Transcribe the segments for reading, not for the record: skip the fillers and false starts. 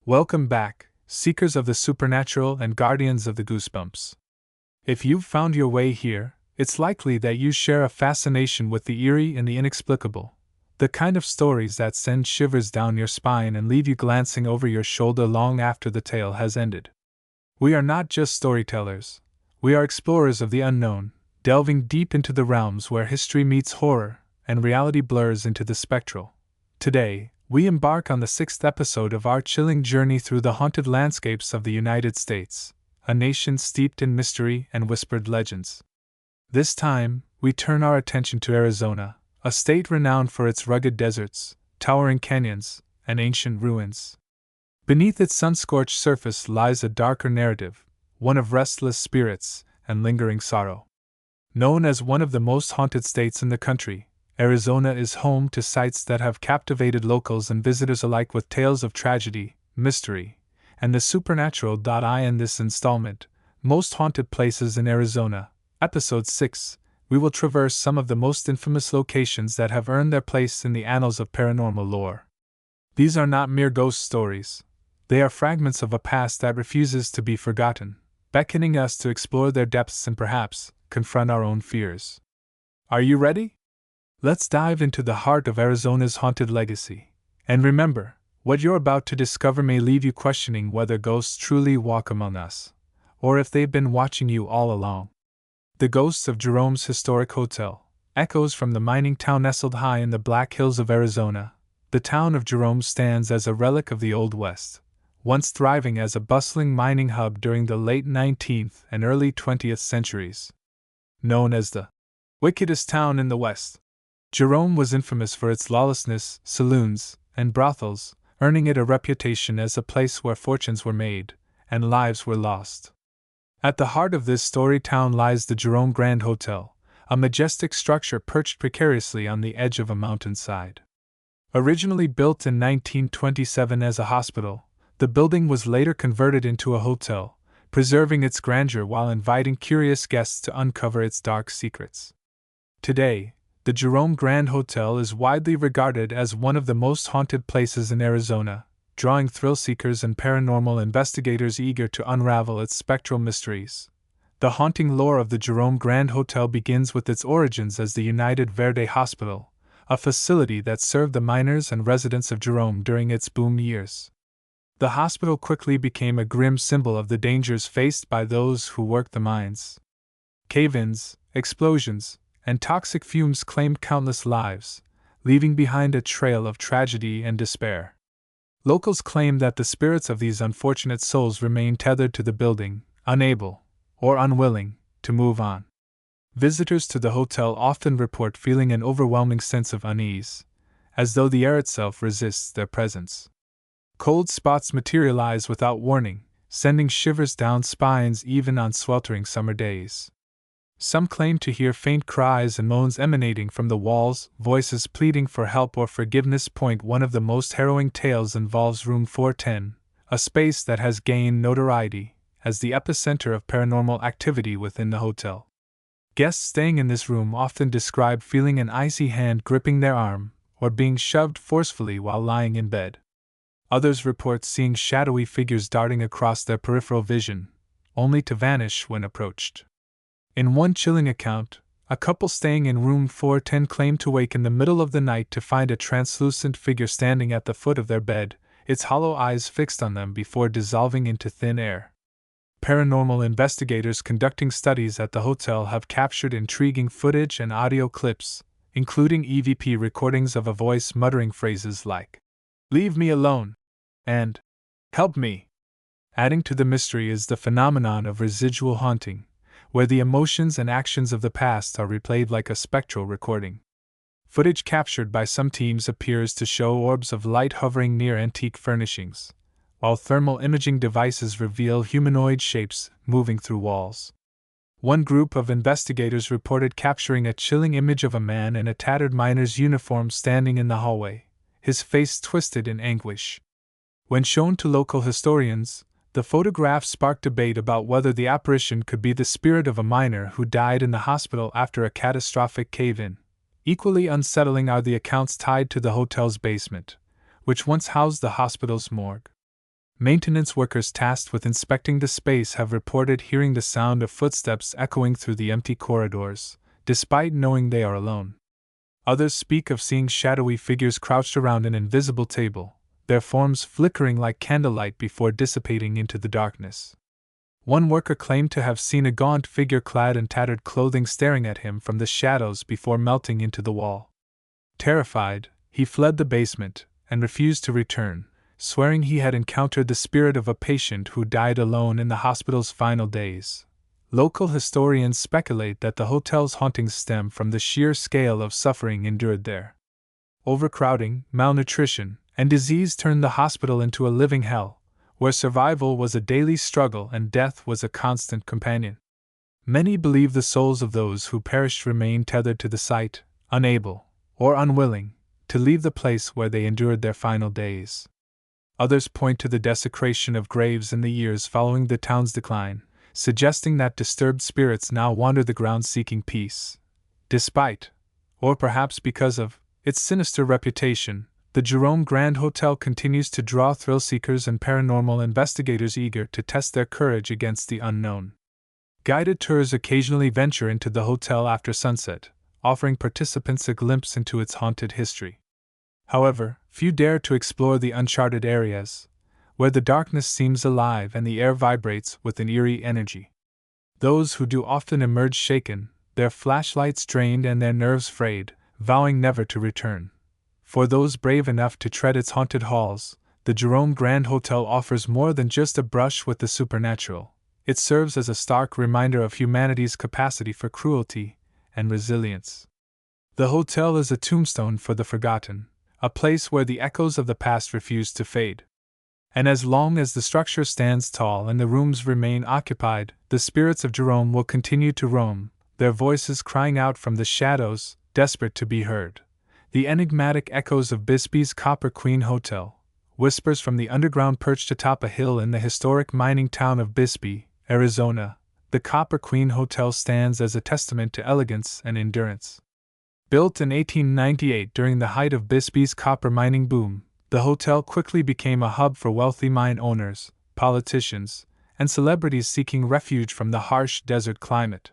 Welcome back, seekers of the supernatural and guardians of the goosebumps. If you've found your way here, it's likely that you share a fascination with the eerie and the inexplicable, the kind of stories that send shivers down your spine and leave you glancing over your shoulder long after the tale has ended. We are not just storytellers, we are explorers of the unknown, delving deep into the realms where history meets horror and reality blurs into the spectral. Today, we embark on the 6th episode of our chilling journey through the haunted landscapes of the United States, a nation steeped in mystery and whispered legends. This time, we turn our attention to Arizona, a state renowned for its rugged deserts, towering canyons, and ancient ruins. Beneath its sun-scorched surface lies a darker narrative, one of restless spirits and lingering sorrow. Known as one of the most haunted states in the country, Arizona is home to sites that have captivated locals and visitors alike with tales of tragedy, mystery, and the supernatural. In this installment, Most Haunted Places in Arizona, Episode 6, we will traverse some of the most infamous locations that have earned their place in the annals of paranormal lore. These are not mere ghost stories. They are fragments of a past that refuses to be forgotten, beckoning us to explore their depths and perhaps confront our own fears. Are you ready? Let's dive into the heart of Arizona's haunted legacy. And remember, what you're about to discover may leave you questioning whether ghosts truly walk among us, or if they've been watching you all along. The ghosts of Jerome's historic hotel echoes from the mining town nestled high in the Black Hills of Arizona. The town of Jerome stands as a relic of the Old West, once thriving as a bustling mining hub during the late 19th and early 20th centuries. Known as the wickedest town in the West, Jerome was infamous for its lawlessness, saloons, and brothels, earning it a reputation as a place where fortunes were made and lives were lost. At the heart of this storied town lies the Jerome Grand Hotel, a majestic structure perched precariously on the edge of a mountainside. Originally built in 1927 as a hospital, the building was later converted into a hotel, preserving its grandeur while inviting curious guests to uncover its dark secrets. Today, the Jerome Grand Hotel is widely regarded as one of the most haunted places in Arizona, drawing thrill-seekers and paranormal investigators eager to unravel its spectral mysteries. The haunting lore of the Jerome Grand Hotel begins with its origins as the United Verde Hospital, a facility that served the miners and residents of Jerome during its boom years. The hospital quickly became a grim symbol of the dangers faced by those who worked the mines. Cave-ins, explosions, and toxic fumes claimed countless lives, leaving behind a trail of tragedy and despair. Locals claim that the spirits of these unfortunate souls remain tethered to the building, unable, or unwilling, to move on. Visitors to the hotel often report feeling an overwhelming sense of unease, as though the air itself resists their presence. Cold spots materialize without warning, sending shivers down spines even on sweltering summer days. Some claim to hear faint cries and moans emanating from the walls, voices pleading for help or forgiveness. One of the most harrowing tales involves Room 410, a space that has gained notoriety as the epicenter of paranormal activity within the hotel. Guests staying in this room often describe feeling an icy hand gripping their arm or being shoved forcefully while lying in bed. Others report seeing shadowy figures darting across their peripheral vision, only to vanish when approached. In one chilling account, a couple staying in room 410 claimed to wake in the middle of the night to find a translucent figure standing at the foot of their bed, its hollow eyes fixed on them before dissolving into thin air. Paranormal investigators conducting studies at the hotel have captured intriguing footage and audio clips, including EVP recordings of a voice muttering phrases like, "Leave me alone," and "Help me." Adding to the mystery is the phenomenon of residual haunting, where the emotions and actions of the past are replayed like a spectral recording. Footage captured by some teams appears to show orbs of light hovering near antique furnishings, while thermal imaging devices reveal humanoid shapes moving through walls. One group of investigators reported capturing a chilling image of a man in a tattered miner's uniform standing in the hallway, his face twisted in anguish. When shown to local historians, the photograph sparked debate about whether the apparition could be the spirit of a miner who died in the hospital after a catastrophic cave-in. Equally unsettling are the accounts tied to the hotel's basement, which once housed the hospital's morgue. Maintenance workers tasked with inspecting the space have reported hearing the sound of footsteps echoing through the empty corridors, despite knowing they are alone. Others speak of seeing shadowy figures crouched around an invisible table, their forms flickering like candlelight before dissipating into the darkness. One worker claimed to have seen a gaunt figure clad in tattered clothing staring at him from the shadows before melting into the wall. Terrified, he fled the basement and refused to return, swearing he had encountered the spirit of a patient who died alone in the hospital's final days. Local historians speculate that the hotel's hauntings stem from the sheer scale of suffering endured there. Overcrowding, malnutrition, and disease turned the hospital into a living hell, where survival was a daily struggle and death was a constant companion. Many believe the souls of those who perished remain tethered to the site, unable, or unwilling, to leave the place where they endured their final days. Others point to the desecration of graves in the years following the town's decline, suggesting that disturbed spirits now wander the grounds seeking peace. Despite, or perhaps because of, its sinister reputation, the Jerome Grand Hotel continues to draw thrill-seekers and paranormal investigators eager to test their courage against the unknown. Guided tours occasionally venture into the hotel after sunset, offering participants a glimpse into its haunted history. However, few dare to explore the uncharted areas, where the darkness seems alive and the air vibrates with an eerie energy. Those who do often emerge shaken, their flashlights drained and their nerves frayed, vowing never to return. For those brave enough to tread its haunted halls, the Jerome Grand Hotel offers more than just a brush with the supernatural. It serves as a stark reminder of humanity's capacity for cruelty and resilience. The hotel is a tombstone for the forgotten, a place where the echoes of the past refuse to fade. And as long as the structure stands tall and the rooms remain occupied, the spirits of Jerome will continue to roam, their voices crying out from the shadows, desperate to be heard. The enigmatic echoes of Bisbee's Copper Queen Hotel, whispers from the underground perched atop a hill in the historic mining town of Bisbee, Arizona. The Copper Queen Hotel stands as a testament to elegance and endurance. Built in 1898 during the height of Bisbee's copper mining boom, the hotel quickly became a hub for wealthy mine owners, politicians, and celebrities seeking refuge from the harsh desert climate.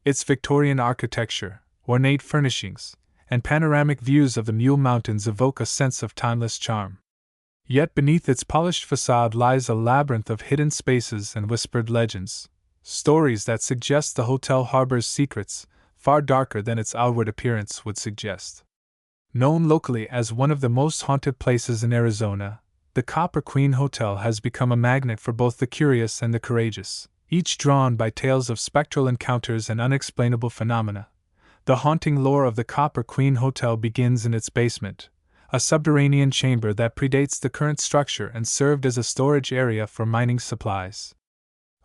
Its Victorian architecture, ornate furnishings, and panoramic views of the Mule Mountains evoke a sense of timeless charm. Yet beneath its polished facade lies a labyrinth of hidden spaces and whispered legends, stories that suggest the hotel harbors secrets far darker than its outward appearance would suggest. Known locally as one of the most haunted places in Arizona, the Copper Queen Hotel has become a magnet for both the curious and the courageous, each drawn by tales of spectral encounters and unexplainable phenomena. The haunting lore of the Copper Queen Hotel begins in its basement, a subterranean chamber that predates the current structure and served as a storage area for mining supplies.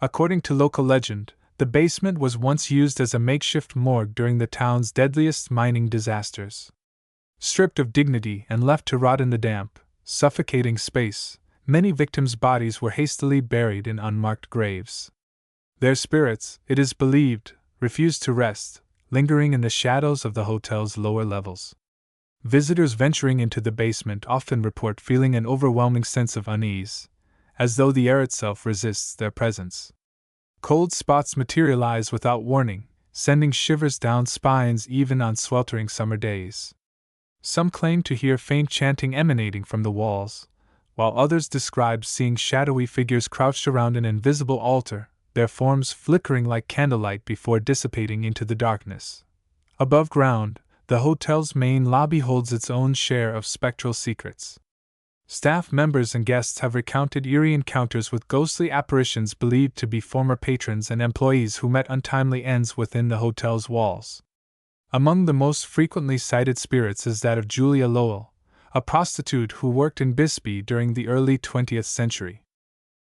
According to local legend, the basement was once used as a makeshift morgue during the town's deadliest mining disasters. Stripped of dignity and left to rot in the damp, suffocating space, many victims' bodies were hastily buried in unmarked graves. Their spirits, it is believed, refused to rest, lingering in the shadows of the hotel's lower levels. Visitors venturing into the basement often report feeling an overwhelming sense of unease, as though the air itself resists their presence. Cold spots materialize without warning, sending shivers down spines even on sweltering summer days. Some claim to hear faint chanting emanating from the walls, while others describe seeing shadowy figures crouched around an invisible altar, their forms flickering like candlelight before dissipating into the darkness. Above ground, the hotel's main lobby holds its own share of spectral secrets. Staff members and guests have recounted eerie encounters with ghostly apparitions believed to be former patrons and employees who met untimely ends within the hotel's walls. Among the most frequently cited spirits is that of Julia Lowell, a prostitute who worked in Bisbee during the early 20th century.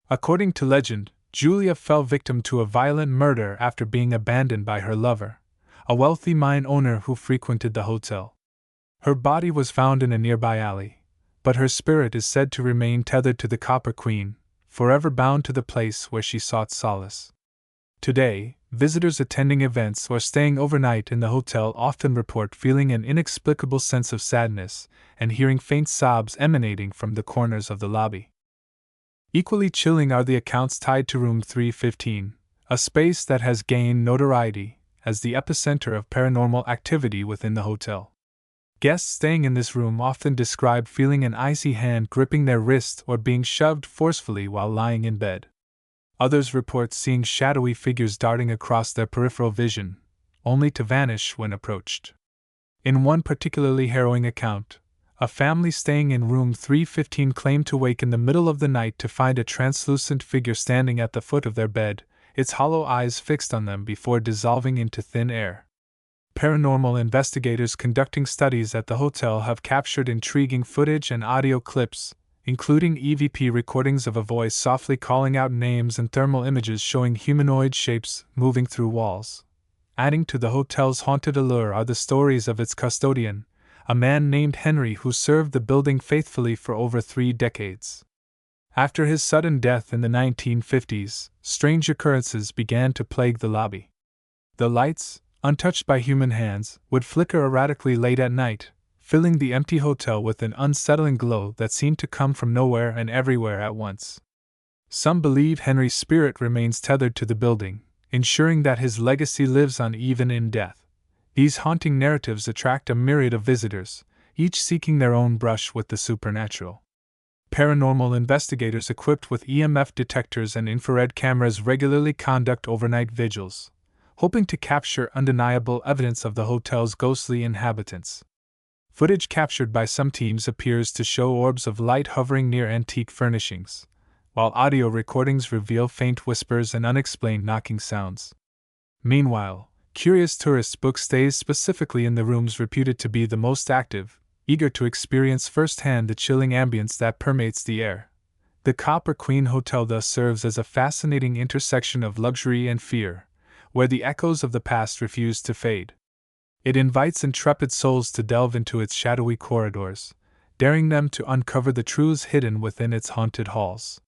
According to legend, Julia fell victim to a violent murder after being abandoned by her lover, a wealthy mine owner who frequented the hotel. Her body was found in a nearby alley, but her spirit is said to remain tethered to the Copper Queen, forever bound to the place where she sought solace. Today, visitors attending events or staying overnight in the hotel often report feeling an inexplicable sense of sadness and hearing faint sobs emanating from the corners of the lobby. Equally chilling are the accounts tied to room 315, a space that has gained notoriety as the epicenter of paranormal activity within the hotel. Guests staying in this room often describe feeling an icy hand gripping their wrist or being shoved forcefully while lying in bed. Others report seeing shadowy figures darting across their peripheral vision, only to vanish when approached. In one particularly harrowing account, a family staying in room 315 claimed to wake in the middle of the night to find a translucent figure standing at the foot of their bed, its hollow eyes fixed on them before dissolving into thin air. Paranormal investigators conducting studies at the hotel have captured intriguing footage and audio clips, including EVP recordings of a voice softly calling out names and thermal images showing humanoid shapes moving through walls. Adding to the hotel's haunted allure are the stories of its custodian, a man named Henry who served the building faithfully for over 3 decades. After his sudden death in the 1950s, strange occurrences began to plague the lobby. The lights, untouched by human hands, would flicker erratically late at night, filling the empty hotel with an unsettling glow that seemed to come from nowhere and everywhere at once. Some believe Henry's spirit remains tethered to the building, ensuring that his legacy lives on even in death. These haunting narratives attract a myriad of visitors, each seeking their own brush with the supernatural. Paranormal investigators equipped with EMF detectors and infrared cameras regularly conduct overnight vigils, hoping to capture undeniable evidence of the hotel's ghostly inhabitants. Footage captured by some teams appears to show orbs of light hovering near antique furnishings, while audio recordings reveal faint whispers and unexplained knocking sounds. Meanwhile, curious tourists book stays specifically in the rooms reputed to be the most active, eager to experience firsthand the chilling ambience that permeates the air. The Copper Queen Hotel thus serves as a fascinating intersection of luxury and fear, where the echoes of the past refuse to fade. It invites intrepid souls to delve into its shadowy corridors, daring them to uncover the truths hidden within its haunted halls.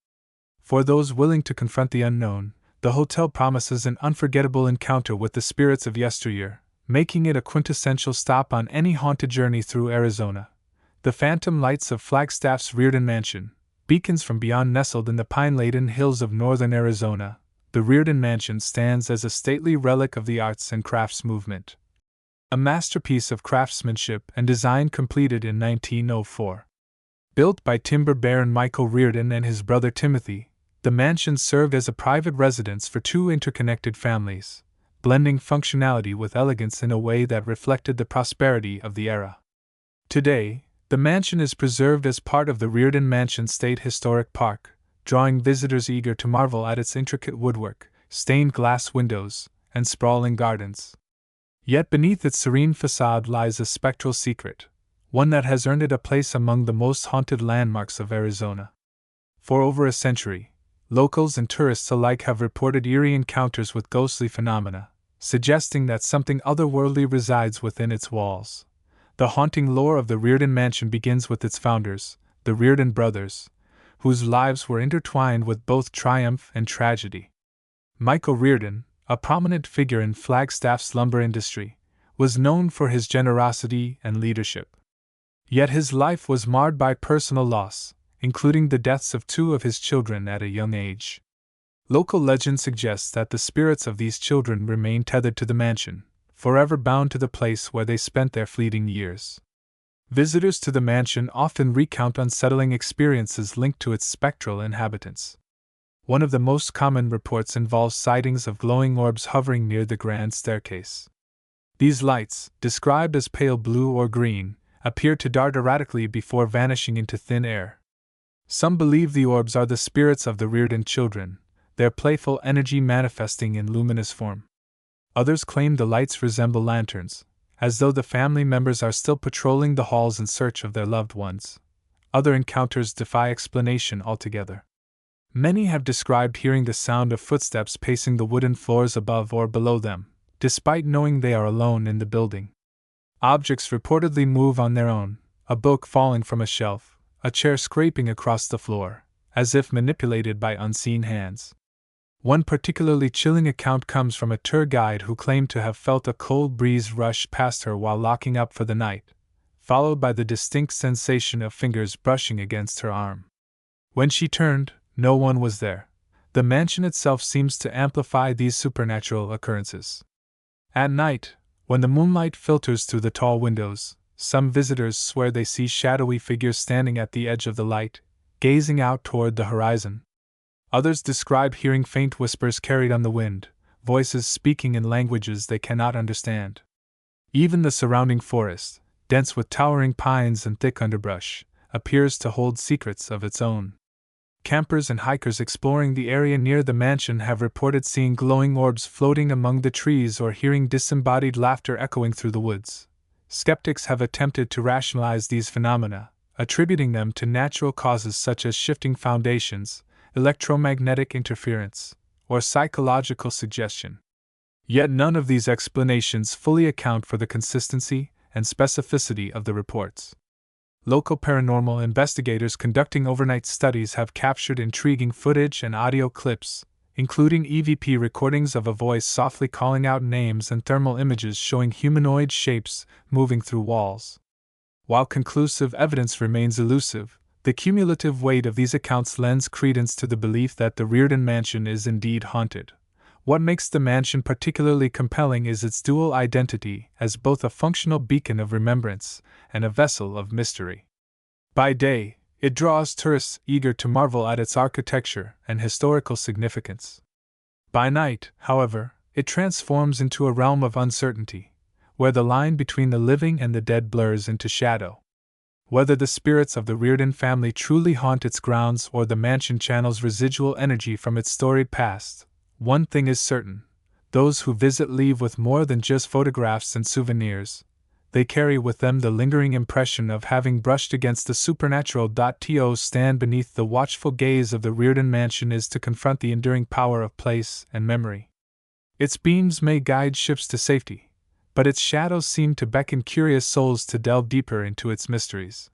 For those willing to confront the unknown, the hotel promises an unforgettable encounter with the spirits of yesteryear, making it a quintessential stop on any haunted journey through Arizona. The phantom lights of Flagstaff's Reardon Mansion, beacons from beyond nestled in the pine-laden hills of northern Arizona, the Reardon Mansion stands as a stately relic of the arts and crafts movement. A masterpiece of craftsmanship and design completed in 1904. Built by timber baron Michael Reardon and his brother Timothy, the mansion served as a private residence for 2 interconnected families, blending functionality with elegance in a way that reflected the prosperity of the era. Today, the mansion is preserved as part of the Reardon Mansion State Historic Park, drawing visitors eager to marvel at its intricate woodwork, stained glass windows, and sprawling gardens. Yet beneath its serene facade lies a spectral secret, one that has earned it a place among the most haunted landmarks of Arizona. For over a century, locals and tourists alike have reported eerie encounters with ghostly phenomena, suggesting that something otherworldly resides within its walls. The haunting lore of the Reardon Mansion begins with its founders, the Reardon brothers, whose lives were intertwined with both triumph and tragedy. Michael Reardon, a prominent figure in Flagstaff's lumber industry, was known for his generosity and leadership. Yet his life was marred by personal loss, including the deaths of 2 of his children at a young age. Local legend suggests that the spirits of these children remain tethered to the mansion, forever bound to the place where they spent their fleeting years. Visitors to the mansion often recount unsettling experiences linked to its spectral inhabitants. One of the most common reports involves sightings of glowing orbs hovering near the grand staircase. These lights, described as pale blue or green, appear to dart erratically before vanishing into thin air. Some believe the orbs are the spirits of the Reardon children, their playful energy manifesting in luminous form. Others claim the lights resemble lanterns, as though the family members are still patrolling the halls in search of their loved ones. Other encounters defy explanation altogether. Many have described hearing the sound of footsteps pacing the wooden floors above or below them, despite knowing they are alone in the building. Objects reportedly move on their own, a book falling from a shelf, a chair scraping across the floor, as if manipulated by unseen hands. One particularly chilling account comes from a tour guide who claimed to have felt a cold breeze rush past her while locking up for the night, followed by the distinct sensation of fingers brushing against her arm. When she turned, No one was there. The mansion itself seems to amplify these supernatural occurrences. At night, when the moonlight filters through the tall windows, some visitors swear they see shadowy figures standing at the edge of the light, gazing out toward the horizon. Others describe hearing faint whispers carried on the wind, voices speaking in languages they cannot understand. Even the surrounding forest, dense with towering pines and thick underbrush, appears to hold secrets of its own. Campers and hikers exploring the area near the mansion have reported seeing glowing orbs floating among the trees or hearing disembodied laughter echoing through the woods. Skeptics have attempted to rationalize these phenomena, attributing them to natural causes such as shifting foundations, electromagnetic interference, or psychological suggestion. Yet none of these explanations fully account for the consistency and specificity of the reports. Local paranormal investigators conducting overnight studies have captured intriguing footage and audio clips, including EVP recordings of a voice softly calling out names and thermal images showing humanoid shapes moving through walls. While conclusive evidence remains elusive, the cumulative weight of these accounts lends credence to the belief that the Reardon mansion is indeed haunted. What makes the mansion particularly compelling is its dual identity as both a functional beacon of remembrance and a vessel of mystery. By day, it draws tourists eager to marvel at its architecture and historical significance. By night, however, it transforms into a realm of uncertainty, where the line between the living and the dead blurs into shadow. Whether the spirits of the Reardon family truly haunt its grounds or the mansion channels residual energy from its storied past, one thing is certain: those who visit leave with more than just photographs and souvenirs. They carry with them the lingering impression of having brushed against the supernatural. To stand beneath the watchful gaze of the Reardon mansion is to confront the enduring power of place and memory. Its beams may guide ships to safety, but its shadows seem to beckon curious souls to delve deeper into its mysteries.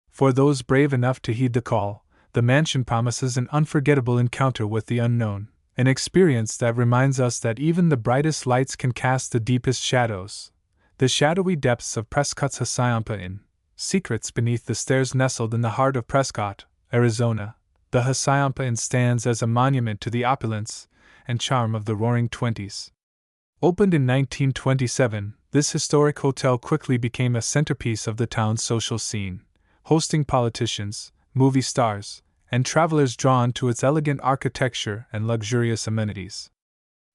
For those brave enough to heed the call, the mansion promises an unforgettable encounter with the unknown, an experience that reminds us that even the brightest lights can cast the deepest shadows. The shadowy depths of Prescott's Hassayampa Inn, secrets beneath the stairs. Nestled in the heart of Prescott, Arizona, the Hassayampa Inn stands as a monument to the opulence and charm of the Roaring Twenties. Opened in 1927, this historic hotel quickly became a centerpiece of the town's social scene, hosting politicians, movie stars, and travelers drawn to its elegant architecture and luxurious amenities.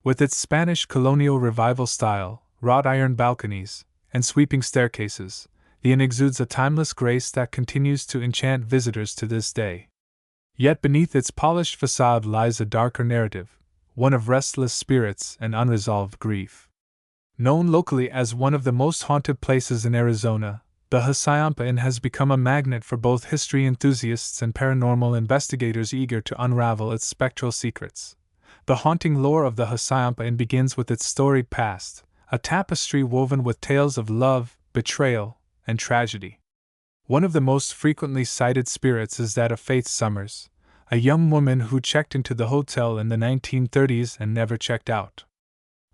With its Spanish colonial revival style, wrought iron balconies, and sweeping staircases, the inn exudes a timeless grace that continues to enchant visitors to this day. Yet beneath its polished facade lies a darker narrative, one of restless spirits and unresolved grief. Known locally as one of the most haunted places in Arizona, the Hassayampa Inn has become a magnet for both history enthusiasts and paranormal investigators eager to unravel its spectral secrets. The haunting lore of the Hassayampa Inn begins with its storied past, a tapestry woven with tales of love, betrayal, and tragedy. One of the most frequently cited spirits is that of Faith Summers, a young woman who checked into the hotel in the 1930s and never checked out.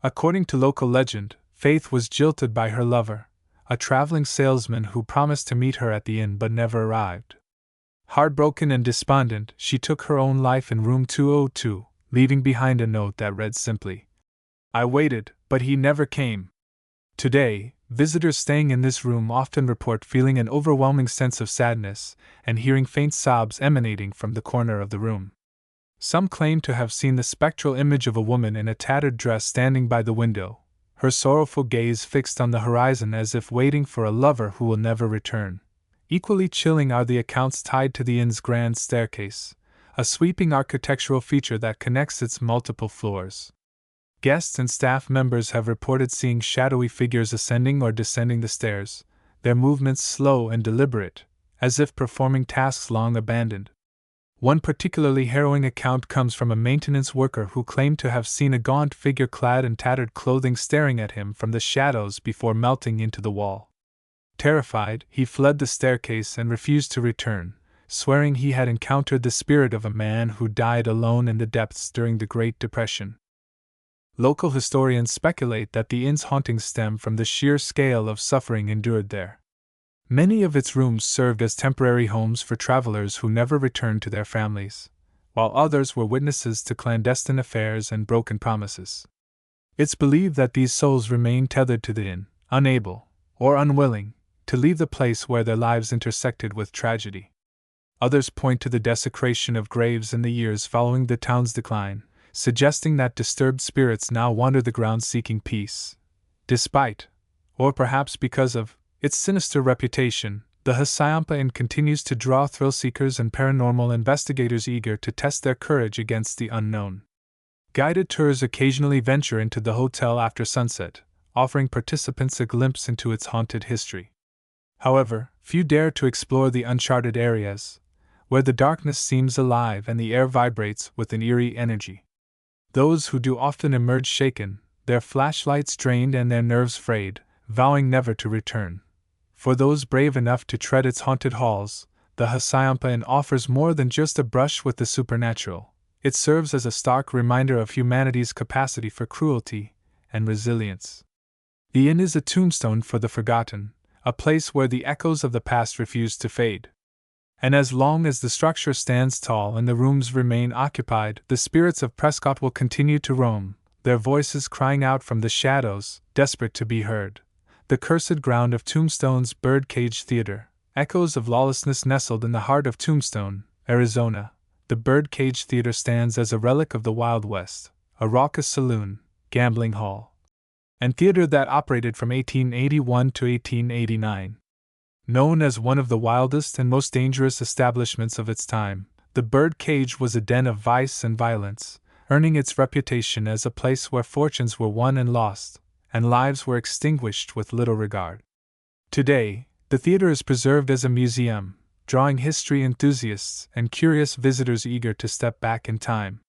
According to local legend, Faith was jilted by her lover, a traveling salesman who promised to meet her at the inn but never arrived. Heartbroken and despondent, she took her own life in room 202, leaving behind a note that read simply, "I waited, but he never came." Today, visitors staying in this room often report feeling an overwhelming sense of sadness and hearing faint sobs emanating from the corner of the room. Some claim to have seen the spectral image of a woman in a tattered dress standing by the window, her sorrowful gaze fixed on the horizon as if waiting for a lover who will never return. Equally chilling are the accounts tied to the inn's grand staircase, a sweeping architectural feature that connects its multiple floors. Guests and staff members have reported seeing shadowy figures ascending or descending the stairs, their movements slow and deliberate, as if performing tasks long abandoned. One particularly harrowing account comes from a maintenance worker who claimed to have seen a gaunt figure clad in tattered clothing staring at him from the shadows before melting into the wall. Terrified, he fled the staircase and refused to return, swearing he had encountered the spirit of a man who died alone in the depths during the Great Depression. Local historians speculate that the inn's hauntings stem from the sheer scale of suffering endured there. Many of its rooms served as temporary homes for travelers who never returned to their families, while others were witnesses to clandestine affairs and broken promises. It's believed that these souls remain tethered to the inn, unable, or unwilling, to leave the place where their lives intersected with tragedy. Others point to the desecration of graves in the years following the town's decline, suggesting that disturbed spirits now wander the grounds seeking peace. Despite, or perhaps because of, its sinister reputation, the Hassayampa Inn continues to draw thrill-seekers and paranormal investigators eager to test their courage against the unknown. Guided tours occasionally venture into the hotel after sunset, offering participants a glimpse into its haunted history. However, few dare to explore the uncharted areas, where the darkness seems alive and the air vibrates with an eerie energy. Those who do often emerge shaken, their flashlights drained and their nerves frayed, vowing never to return. For those brave enough to tread its haunted halls, the Hassayampa Inn offers more than just a brush with the supernatural. It serves as a stark reminder of humanity's capacity for cruelty and resilience. The inn is a tombstone for the forgotten, a place where the echoes of the past refuse to fade. And as long as the structure stands tall and the rooms remain occupied, the spirits of Prescott will continue to roam, their voices crying out from the shadows, desperate to be heard. The cursed ground of Tombstone's Birdcage Theater, echoes of lawlessness nestled in the heart of Tombstone, Arizona. The Birdcage Theater stands as a relic of the Wild West, a raucous saloon, gambling hall, and theater that operated from 1881 to 1889. Known as one of the wildest and most dangerous establishments of its time, the Birdcage was a den of vice and violence, earning its reputation as a place where fortunes were won and lost, and lives were extinguished with little regard. Today, the theater is preserved as a museum, drawing history enthusiasts and curious visitors eager to step back in time.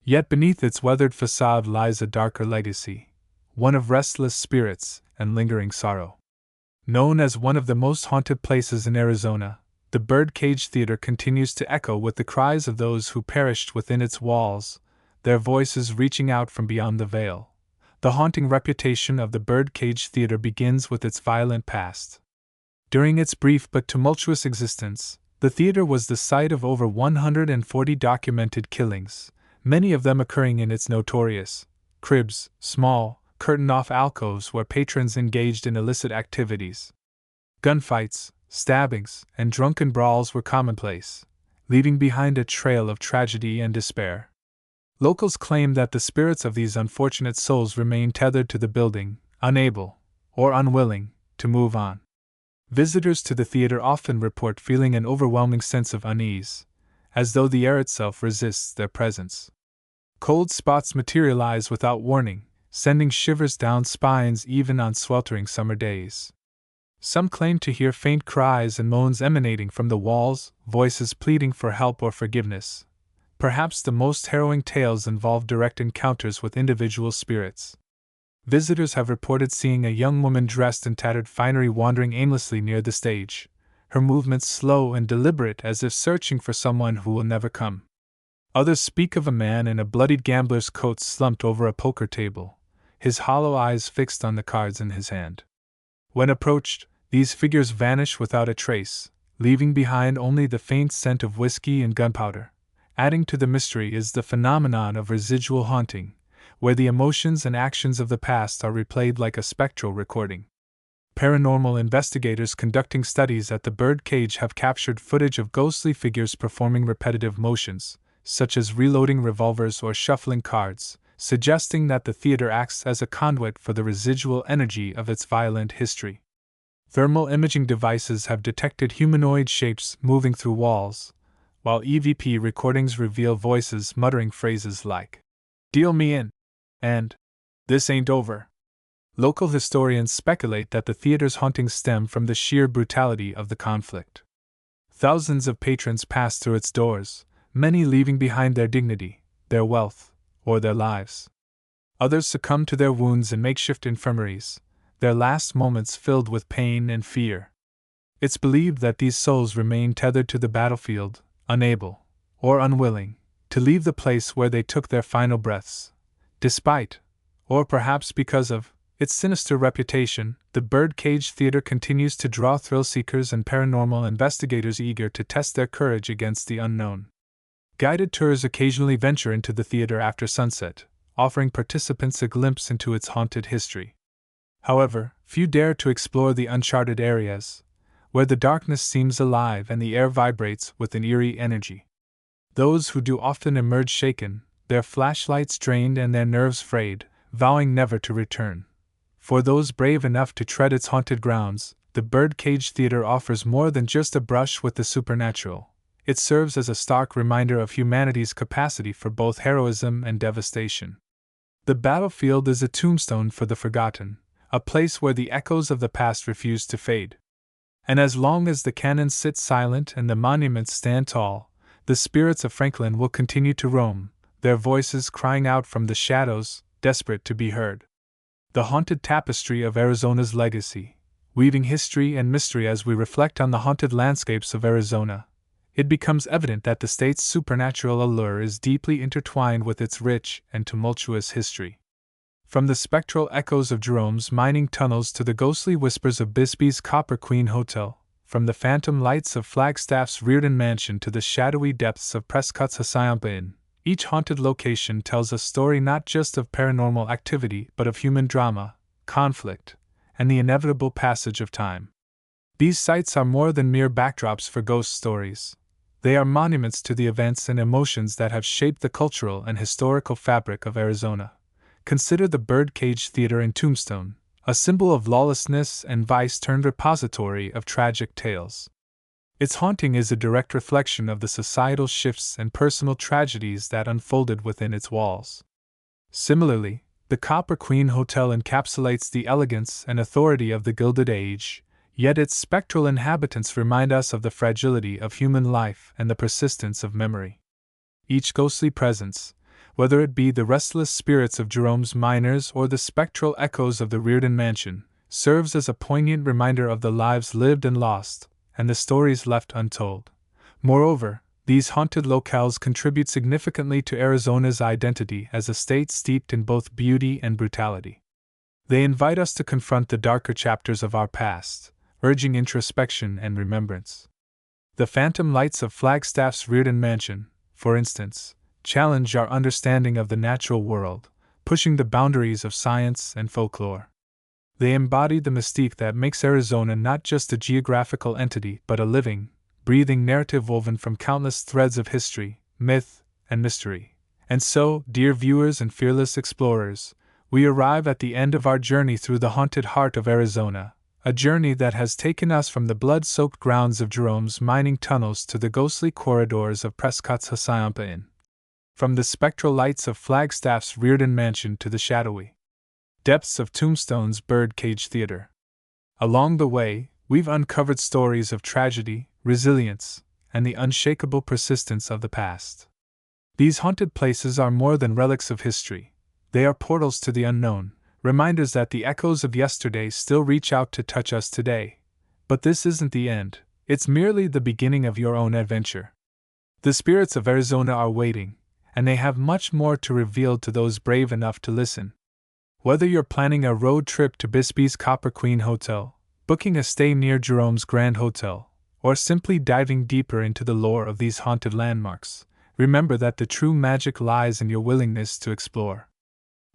Yet beneath its weathered facade lies a darker legacy, one of restless spirits and lingering sorrow. Known as one of the most haunted places in Arizona, the Birdcage Theater continues to echo with the cries of those who perished within its walls, their voices reaching out from beyond the veil. The haunting reputation of the Birdcage Theater begins with its violent past. During its brief but tumultuous existence, the theater was the site of over 140 documented killings, many of them occurring in its notorious cribs, small, curtained-off alcoves where patrons engaged in illicit activities. Gunfights, stabbings, and drunken brawls were commonplace, leaving behind a trail of tragedy and despair. Locals claim that the spirits of these unfortunate souls remain tethered to the building, unable, or unwilling, to move on. Visitors to the theater often report feeling an overwhelming sense of unease, as though the air itself resists their presence. Cold spots materialize without warning, sending shivers down spines even on sweltering summer days. Some claim to hear faint cries and moans emanating from the walls, voices pleading for help or forgiveness. Perhaps the most harrowing tales involve direct encounters with individual spirits. Visitors have reported seeing a young woman dressed in tattered finery wandering aimlessly near the stage, her movements slow and deliberate as if searching for someone who will never come. Others speak of a man in a bloodied gambler's coat slumped over a poker table, his hollow eyes fixed on the cards in his hand. When approached, these figures vanish without a trace, leaving behind only the faint scent of whiskey and gunpowder. Adding to the mystery is the phenomenon of residual haunting, where the emotions and actions of the past are replayed like a spectral recording. Paranormal investigators conducting studies at the Birdcage have captured footage of ghostly figures performing repetitive motions, such as reloading revolvers or shuffling cards, suggesting that the theater acts as a conduit for the residual energy of its violent history. Thermal imaging devices have detected humanoid shapes moving through walls, while EVP recordings reveal voices muttering phrases like, "Deal me in," and "This ain't over." Local historians speculate that the theater's hauntings stem from the sheer brutality of the conflict. Thousands of patrons pass through its doors, many leaving behind their dignity, their wealth, or their lives. Others succumb to their wounds in makeshift infirmaries, their last moments filled with pain and fear. It's believed that these souls remain tethered to the battlefield, unable, or unwilling, to leave the place where they took their final breaths. Despite, or perhaps because of, its sinister reputation, the Birdcage Theater continues to draw thrill-seekers and paranormal investigators eager to test their courage against the unknown. Guided tours occasionally venture into the theater after sunset, offering participants a glimpse into its haunted history. However, few dare to explore the uncharted areas, where the darkness seems alive and the air vibrates with an eerie energy. Those who do often emerge shaken, their flashlights drained and their nerves frayed, vowing never to return. For those brave enough to tread its haunted grounds, the Birdcage Theater offers more than just a brush with the supernatural. It serves as a stark reminder of humanity's capacity for both heroism and devastation. The battlefield is a tombstone for the forgotten, a place where the echoes of the past refuse to fade. And as long as the cannons sit silent and the monuments stand tall, the spirits of Franklin will continue to roam, their voices crying out from the shadows, desperate to be heard. The haunted tapestry of Arizona's legacy, weaving history and mystery as we reflect on the haunted landscapes of Arizona, it becomes evident that the state's supernatural allure is deeply intertwined with its rich and tumultuous history. From the spectral echoes of Jerome's mining tunnels to the ghostly whispers of Bisbee's Copper Queen Hotel, from the phantom lights of Flagstaff's Reardon Mansion to the shadowy depths of Prescott's Asylum Inn, each haunted location tells a story not just of paranormal activity but of human drama, conflict, and the inevitable passage of time. These sites are more than mere backdrops for ghost stories. They are monuments to the events and emotions that have shaped the cultural and historical fabric of Arizona. Consider the Birdcage Theater in Tombstone, a symbol of lawlessness and vice turned repository of tragic tales. Its haunting is a direct reflection of the societal shifts and personal tragedies that unfolded within its walls. Similarly, the Copper Queen Hotel encapsulates the elegance and authority of the Gilded Age, yet its spectral inhabitants remind us of the fragility of human life and the persistence of memory. Each ghostly presence, whether it be the restless spirits of Jerome's miners or the spectral echoes of the Reardon Mansion, serves as a poignant reminder of the lives lived and lost, and the stories left untold. Moreover, these haunted locales contribute significantly to Arizona's identity as a state steeped in both beauty and brutality. They invite us to confront the darker chapters of our past, urging introspection and remembrance. The phantom lights of Flagstaff's Reardon Mansion, for instance, challenge our understanding of the natural world, pushing the boundaries of science and folklore. They embody the mystique that makes Arizona not just a geographical entity but a living, breathing narrative woven from countless threads of history, myth, and mystery. And so, dear viewers and fearless explorers, we arrive at the end of our journey through the haunted heart of Arizona, a journey that has taken us from the blood-soaked grounds of Jerome's mining tunnels to the ghostly corridors of Prescott's Asylum Inn. From the spectral lights of Flagstaff's Reardon Mansion to the shadowy depths of Tombstone's Birdcage Theater. Along the way, we've uncovered stories of tragedy, resilience, and the unshakable persistence of the past. These haunted places are more than relics of history. They are portals to the unknown, reminders that the echoes of yesterday still reach out to touch us today. But this isn't the end, it's merely the beginning of your own adventure. The spirits of Arizona are waiting, and they have much more to reveal to those brave enough to listen. Whether you're planning a road trip to Bisbee's Copper Queen Hotel, booking a stay near Jerome's Grand Hotel, or simply diving deeper into the lore of these haunted landmarks, remember that the true magic lies in your willingness to explore.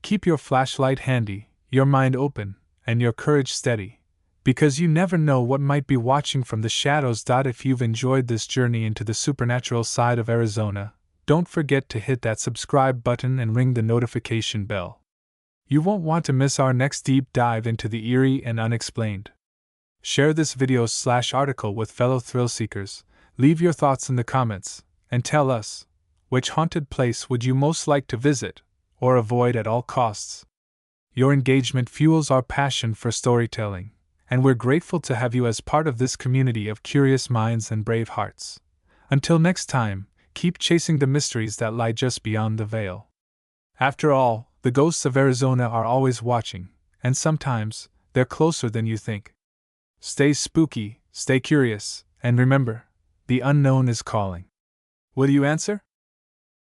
Keep your flashlight handy, your mind open, and your courage steady, because you never know what might be watching from the shadows. If you've enjoyed this journey into the supernatural side of Arizona, don't forget to hit that subscribe button and ring the notification bell. You won't want to miss our next deep dive into the eerie and unexplained. Share this video/article with fellow thrill seekers, leave your thoughts in the comments, and tell us, which haunted place would you most like to visit, or avoid at all costs? Your engagement fuels our passion for storytelling, and we're grateful to have you as part of this community of curious minds and brave hearts. Until next time, keep chasing the mysteries that lie just beyond the veil. After all, the ghosts of Arizona are always watching, and sometimes, they're closer than you think. Stay spooky, stay curious, and remember, the unknown is calling. Will you answer?